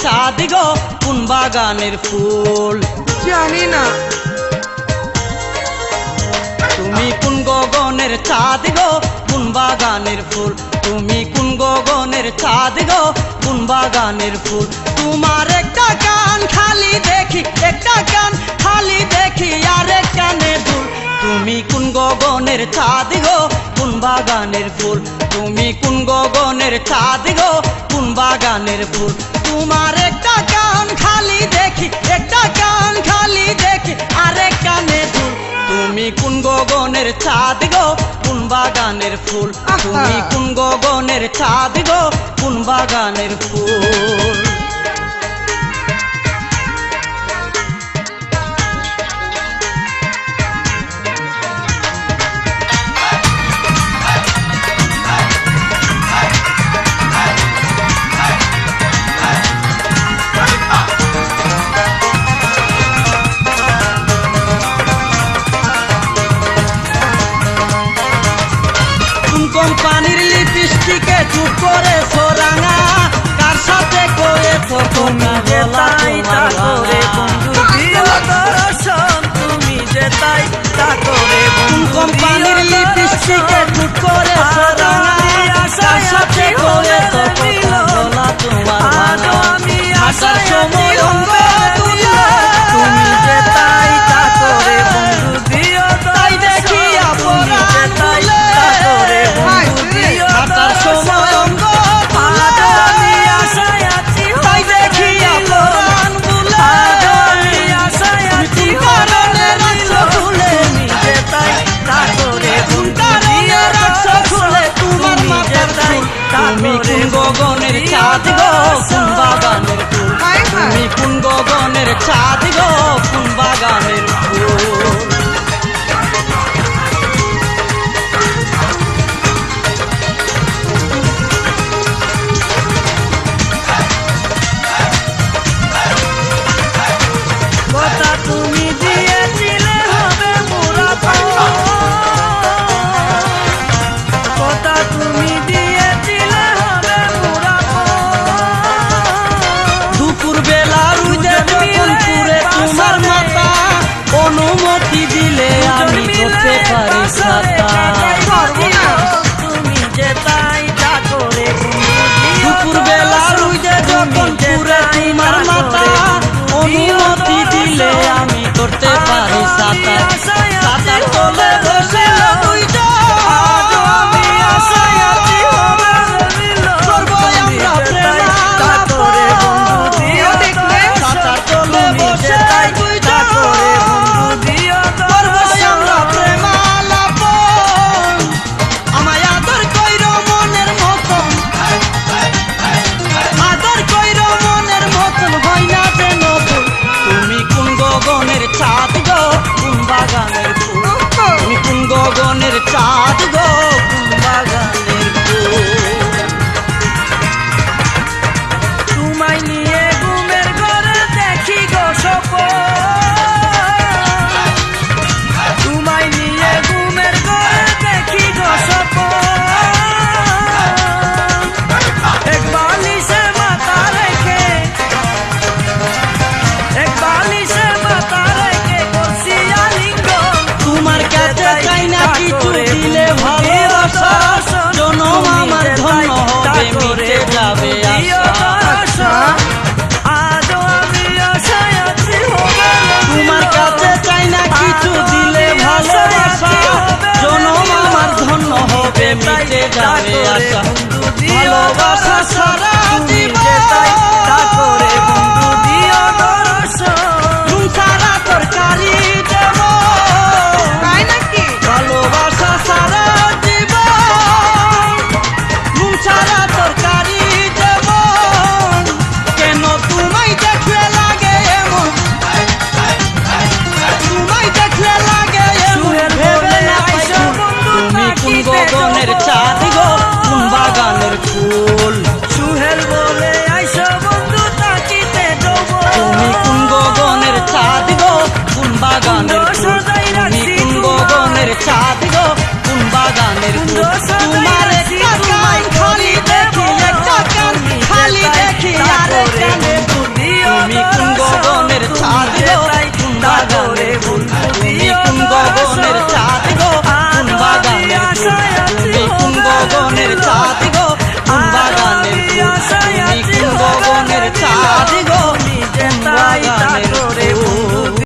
চাঁদ গো কোন বাগানের ফুল? জানি না। তুমি কোন গগনের চাঁদ গো কোন বাগানের ফুল? তুমি কোন গগনের চাঁদ গো কোন বাগানের ফুল? তোমার একটা কান খালি দেখি, একটা কান খালি দেখি, আর এক কানে দুল। তুমি কোন গগনের চাঁদ গো কোন বাগানের ফুল? তুমি কোন গগনের চাঁদ গো কোন বাগানের ফুল? তোমার একটা কান খালি দেখি, একটা কান খালি দেখি, আর এক কানে দুল। তুমি কোন গগনের চাঁদ গো কোন বাগানের ফুল? তুমি কোন গগনের চাঁদ গো কোন বাগানের ফুল? কোম্পানির লিপস্টিকে চুপ করে সোরাঙা, কার সাথে করেছো তুমি যে তাই তা করে বন্ধু দিও দর্শন, তুমি যে তাই তা করে বন্ধু কোম্পানির লিপস্টিকে চুপ করে সোরাঙা, কার সাথে করেছো বলা তোমার আজ আমি হাসার সময় অঙ্গ তুলে। তুমি যে তাই তা করে বন্ধু দিও তাই দেখি তুমি যে তাই তা করে বন্ধু দিও হাসার সময় অঙ্গ আজ আমি আশায় আছি তাই দেখি অপরাণ বলে। আজ আমি আশায় আছি কারণে রাখছো খুলে, তুমি যে তাই তা করে বন্ধু কারণে দিও রাখছো খুলে তোমার তুমি যে মাথার তাই চুল। তা তুমি করে কোন গগনের চাঁদ গো কোন বাগানের ফুল? তুমি কোন গগনের চাঁদ গো কোন বাগানের ফুল? কথা তুমি দিয়েছিলে হবে মুরাফত, কথা তুমি দিয়েছিলে হবে মুরাফত। দুপুর বেলা রুদে যখন পুরে তোমার মাথা, অনুমতি দিলে আমি করতে পারি খাতা। তুমি যে তাই তা করে দুপুর বেলা রুদে যখন পুরে তোমার মাথা, অনুমতি দিলে আমি করতে